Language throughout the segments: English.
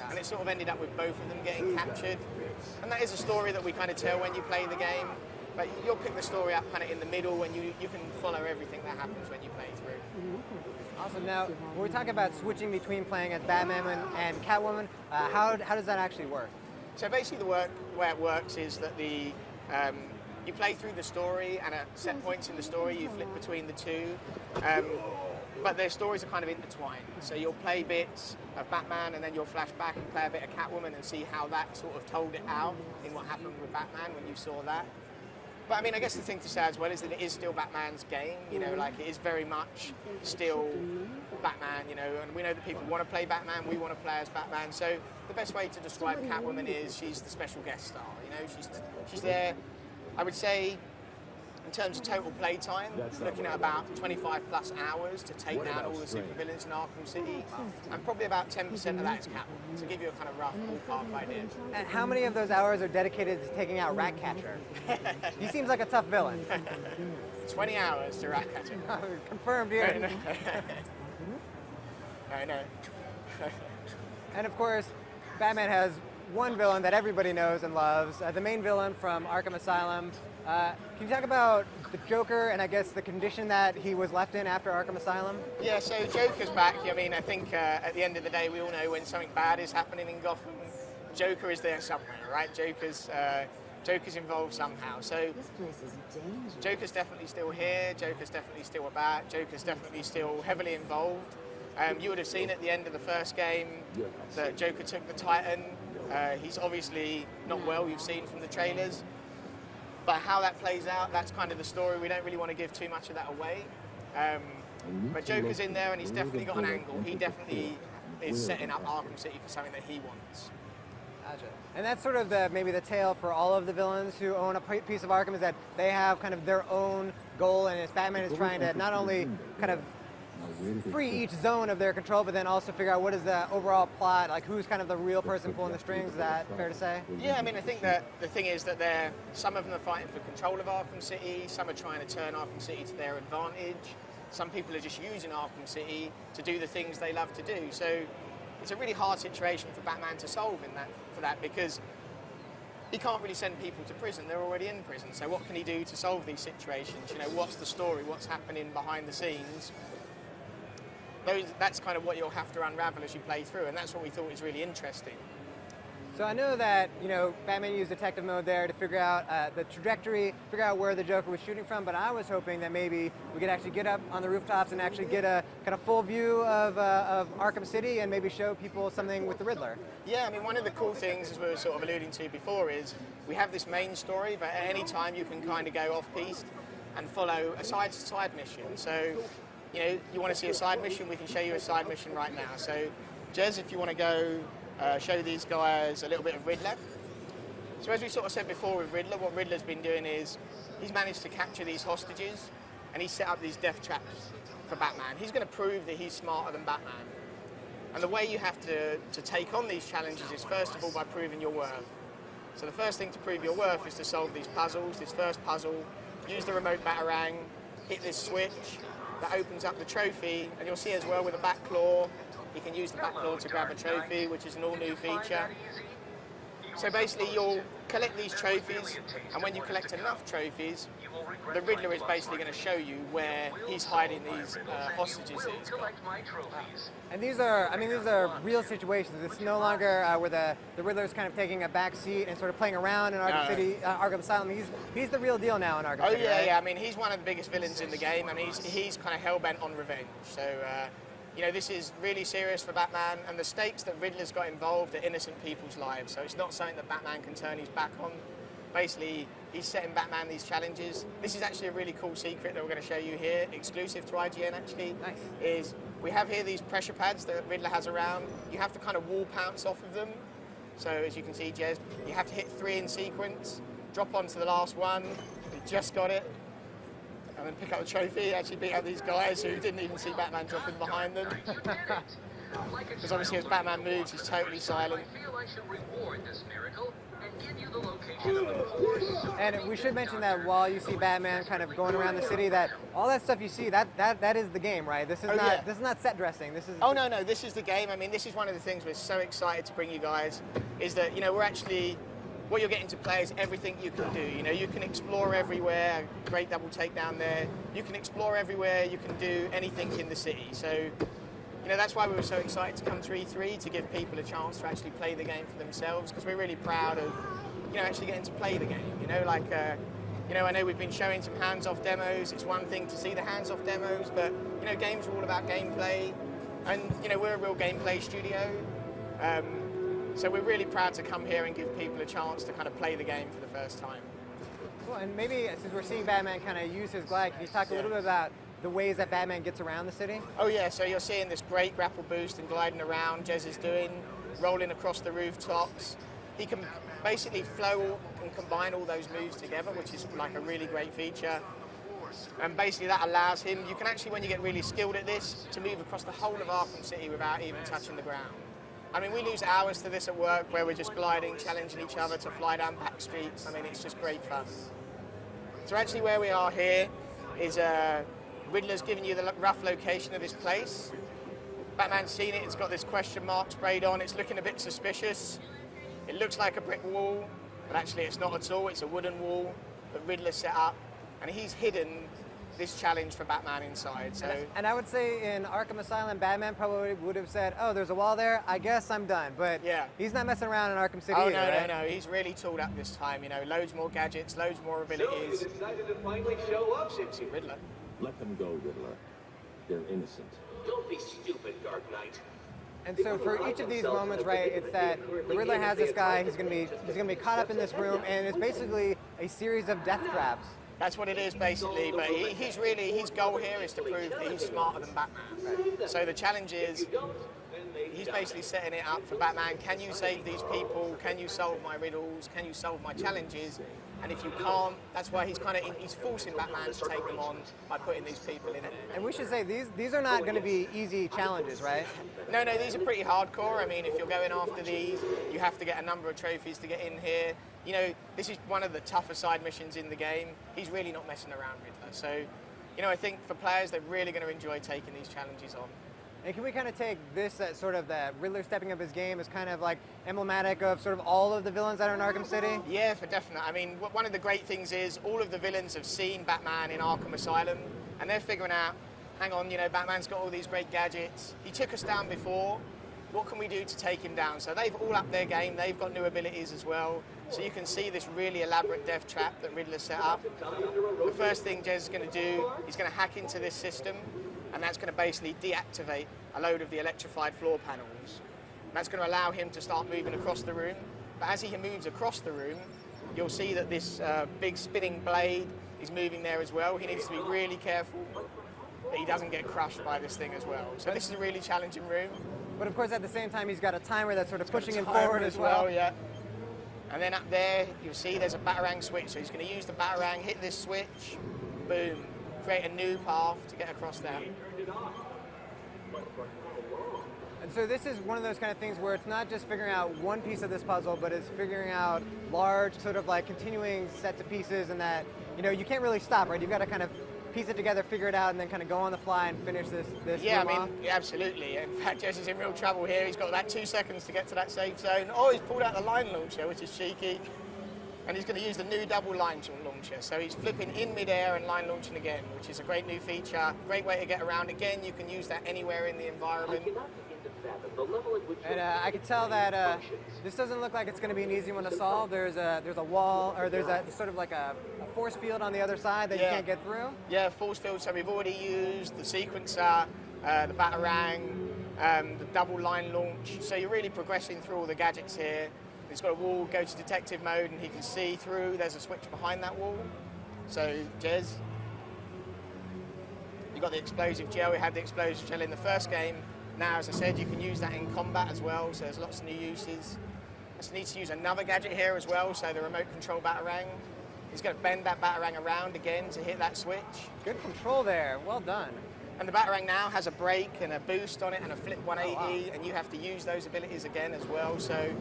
and it sort of ended up with both of them getting captured. And that is a story that we kind of tell when you play the game, but you'll pick the story up kind of in the middle, and you can follow everything that happens when you play through. Awesome. Now, when we talk about switching between playing as Batman and Catwoman, how does that actually work? So basically the way it works is that you play through the story, and at set points in the story you flip between the two, but their stories are kind of intertwined. So you'll play bits of Batman and then you'll flash back and play a bit of Catwoman and see how that sort of told it out in what happened with Batman when you saw that. But I mean, I guess the thing to say as well is that it is still Batman's game, you know, like it is very much still Batman, you know, and we know that people want to play Batman, we want to play as Batman, so the best way to describe Catwoman is she's the special guest star, you know, she's there, I would say, in terms of total play time, looking at about 25 plus hours to take down all the supervillains in Arkham City, and probably about 10% of that is Catwoman, to give you a kind of rough ballpark idea. And how many of those hours are dedicated to taking out Ratcatcher? He seems like a tough villain. 20 hours to Ratcatcher. Confirmed here. No. And of course, Batman has one villain that everybody knows and loves, the main villain from Arkham Asylum. Can you talk about the Joker and I guess the condition that he was left in after Arkham Asylum? Yeah, so Joker's back. I mean, I think at the end of the day, we all know when something bad is happening in Gotham, Joker is there somewhere, right? Joker's involved somehow. So Joker's definitely still here. Joker's definitely still about. Joker's definitely still heavily involved. You would have seen at the end of the first game that Joker took the Titan. He's obviously not well, you've seen from the trailers. But how that plays out, that's kind of the story. We don't really want to give too much of that away. But Joker's in there and he's definitely got an angle. He definitely is setting up Arkham City for something that he wants. Gotcha. And that's sort of maybe the tale for all of the villains who own a piece of Arkham, is that they have kind of their own goal, and as Batman is trying to not only kind of free each zone of their control, but then also figure out what is the overall plot, like who's kind of the real person pulling the strings. Is that fair to say? Yeah, I mean, I think that the thing is that some of them are fighting for control of Arkham City, some are trying to turn Arkham City to their advantage, some people are just using Arkham City to do the things they love to do. So it's a really hard situation for Batman to solve for that, because he can't really send people to prison, they're already in prison. So what can he do to solve these situations? You know, what's the story, what's happening behind the scenes? That's kind of what you'll have to unravel as you play through, and that's what we thought was really interesting. So I know that, you know, Batman used detective mode there to figure out the trajectory, figure out where the Joker was shooting from, but I was hoping that maybe we could actually get up on the rooftops and actually get a kind of full view of Arkham City and maybe show people something with the Riddler. Yeah, I mean, one of the cool things, as we were sort of alluding to before, is we have this main story, but at any time you can kind of go off-piste and follow a side mission. So, you know, you want to see a side mission, we can show you a side mission right now. So, Jez, if you want to go show these guys a little bit of Riddler. So as we sort of said before with Riddler, what Riddler's been doing is he's managed to capture these hostages and he's set up these death traps for Batman. He's going to prove that he's smarter than Batman. And the way you have to take on these challenges is first of all by proving your worth. So the first thing to prove your worth is to solve these puzzles. This first puzzle, use the remote Batarang, hit this switch, that opens up the trophy, and you'll see as well with the back claw, you can use the back claw to grab a trophy, which is an all-new feature. So basically you'll collect these trophies, and when you collect enough trophies, the Riddler is basically going to show you where he's hiding these hostages that he's got. And these are real situations. It's no longer where the Riddler's kind of taking a back seat and sort of playing around in Arkham City, Arkham Asylum. He's the real deal now in Arkham City. Oh yeah, right? yeah. I mean, he's one of the biggest villains in the game, and he's kind of hell-bent on revenge. So, you know, this is really serious for Batman, and the stakes that Riddler's got involved are innocent people's lives. So it's not something that Batman can turn his back on. Basically, he's setting Batman these challenges. This is actually a really cool secret that we're going to show you here, exclusive to IGN actually. Nice. Is we have here these pressure pads that Riddler has around. You have to kind of wall pounce off of them. So as you can see, Jez, you have to hit 3 in sequence, drop onto the last one, you just got it, and then pick up the trophy, actually beat out these guys who didn't even see Batman dropping behind them. Because obviously as Batman moves, he's totally silent. I feel I should reward this miracle And we should mention that while you see Batman kind of going around the city, that all that stuff you see, that is the game, right? This is this is not set dressing. This is no, this is the game. I mean, this is one of the things we're so excited to bring you guys, is that, you know, we're actually, what you're getting to play is everything you can do. You know, you can explore everywhere. Great double takedown there. You can explore everywhere. You can do anything in the city. So, you know, that's why we were so excited to come to E3, to give people a chance to actually play the game for themselves, because we're really proud of, you know, actually getting to play the game. You know, like, you know, I know we've been showing some hands-off demos. It's one thing to see the hands-off demos, but, you know, games are all about gameplay. And, you know, we're a real gameplay studio. So we're really proud to come here and give people a chance to kind of play the game for the first time. Cool, and maybe since we're seeing Batman kind of use his glide, can you talk a little bit about the ways that Batman gets around the city? Oh yeah, so you're seeing this great grapple boost and gliding around Jez is doing, rolling across the rooftops. He can basically flow and combine all those moves together, which is like a really great feature. And basically that allows him, you can actually, when you get really skilled at this, to move across the whole of Arkham City without even touching the ground. I mean, we lose hours to this at work, where we're just gliding, challenging each other to fly down back streets. I mean, it's just great fun. So actually where we are here is Riddler's giving you the rough location of this place. Batman's seen it, it's got this question mark sprayed on, it's looking a bit suspicious. It looks like a brick wall, but actually it's not at all, it's a wooden wall that Riddler set up, and he's hidden this challenge for Batman inside. So, and I would say in Arkham Asylum, Batman probably would have said, oh, there's a wall there, I guess I'm done. But he's not messing around in Arkham City either, right? No, he's really tooled up this time, you know, loads more gadgets, loads more abilities. So you decided to finally show up. See Riddler. Let them go, Riddler. They're innocent. Don't be stupid, Dark Knight. And so for each of these moments, right, it's that the Riddler has this guy, he's gonna be caught up in this room, and it's basically a series of death traps. That's what it is basically, but he's really, his goal here is to prove that he's smarter than Batman. Right? So the challenge is, he's basically setting it up for Batman. Can you save these people? Can you solve my riddles? Can you solve my challenges? And if you can't, that's why he's he's forcing Batman to take them on by putting these people in it. And we should say, these are not going to be easy challenges, right? No, these are pretty hardcore. I mean, if you're going after these, you have to get a number of trophies to get in here. You know, this is one of the tougher side missions in the game. He's really not messing around, Riddler. So, you know, I think for players, they're really going to enjoy taking these challenges on. And can we kind of take this as sort of the Riddler stepping up his game as kind of like emblematic of sort of all of the villains that are in Arkham City? Yeah, for definite. I mean, one of the great things is all of the villains have seen Batman in Arkham Asylum, and they're figuring out, hang on, you know, Batman's got all these great gadgets. He took us down before. What can we do to take him down? So they've all upped their game. They've got new abilities as well. So you can see this really elaborate death trap that Riddler set up. The first thing Jez is going to do, he's going to hack into this system, and that's going to basically deactivate a load of the electrified floor panels. And that's going to allow him to start moving across the room. But as he moves across the room, you'll see that this big spinning blade is moving there as well. He needs to be really careful that he doesn't get crushed by this thing as well. So this is a really challenging room. But of course, at the same time, he's got a timer that's sort of pushing him forward as well. Yeah. And then up there, you'll see there's a Batarang switch. So he's going to use the Batarang, hit this switch, boom, create a new path to get across there. And so this is one of those kind of things where it's not just figuring out one piece of this puzzle, but it's figuring out large sort of like continuing sets of pieces, and that, you know, you can't really stop, right? You've got to kind of piece it together, figure it out, and then kind of go on the fly and finish this Yeah, room I mean, off. yeah, absolutely. In fact, Jess is in real trouble here. He's got about 2 seconds to get to that safe zone. Oh, he's pulled out the line launcher, which is cheeky. And he's going to use the new double line launcher. So he's flipping in midair and line launching again, which is a great new feature. Great way to get around. Again, you can use that anywhere in the environment. And I can tell that this doesn't look like it's going to be an easy one to solve. There's a wall, or there's a sort of like a force field on the other side that you can't get through. Yeah, force field. So we've already used the sequencer, the Batarang, the double line launch. So you're really progressing through all the gadgets here. He's got a wall, go to detective mode, and he can see through. There's a switch behind that wall. So, Jez, you got the explosive gel. We had the explosive gel in the first game. Now, as I said, you can use that in combat as well, so there's lots of new uses. Just needs to use another gadget here as well, so the remote control Batarang. He's going to bend that Batarang around again to hit that switch. Good control there, well done. And the Batarang now has a brake and a boost on it and a flip 180, and you have to use those abilities again as well, so...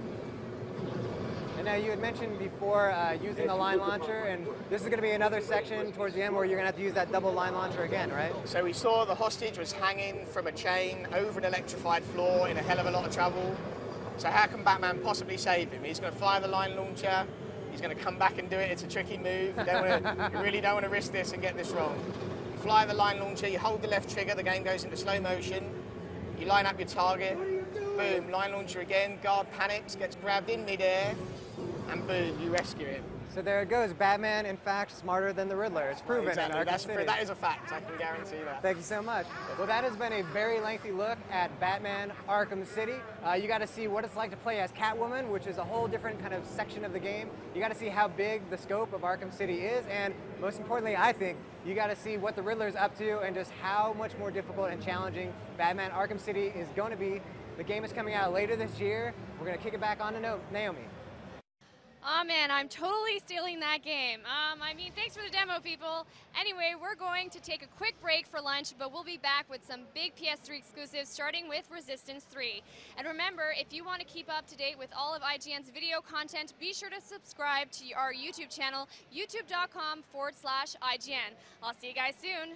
now you had mentioned before using the line launcher, and this is going to be another section towards the end where you're going to have to use that double line launcher again, right? So we saw the hostage was hanging from a chain over an electrified floor in a hell of a lot of trouble. So how can Batman possibly save him? He's going to fire the line launcher, he's going to come back and do it. It's a tricky move. You really don't want to risk this and get this wrong. You fly the line launcher, you hold the left trigger, the game goes into slow motion. You line up your target, boom, line launcher again, guard panics, gets grabbed in midair, and boom, you rescue him. So there it goes. Batman, in fact, smarter than the Riddler. It's proven in Arkham City. That is a fact, I can guarantee that. Thank you so much. Well, that has been a very lengthy look at Batman Arkham City. You got to see what it's like to play as Catwoman, which is a whole different kind of section of the game. You got to see how big the scope of Arkham City is, and most importantly, I think, you got to see what the Riddler's up to and just how much more difficult and challenging Batman Arkham City is going to be. The game is coming out later this year. We're going to kick it back on to Naomi. Oh man, I'm totally stealing that game. I mean, thanks for the demo, people. Anyway, we're going to take a quick break for lunch, but we'll be back with some big PS3 exclusives, starting with Resistance 3. And remember, if you want to keep up to date with all of IGN's video content, be sure to subscribe to our YouTube channel, youtube.com/IGN. I'll see you guys soon.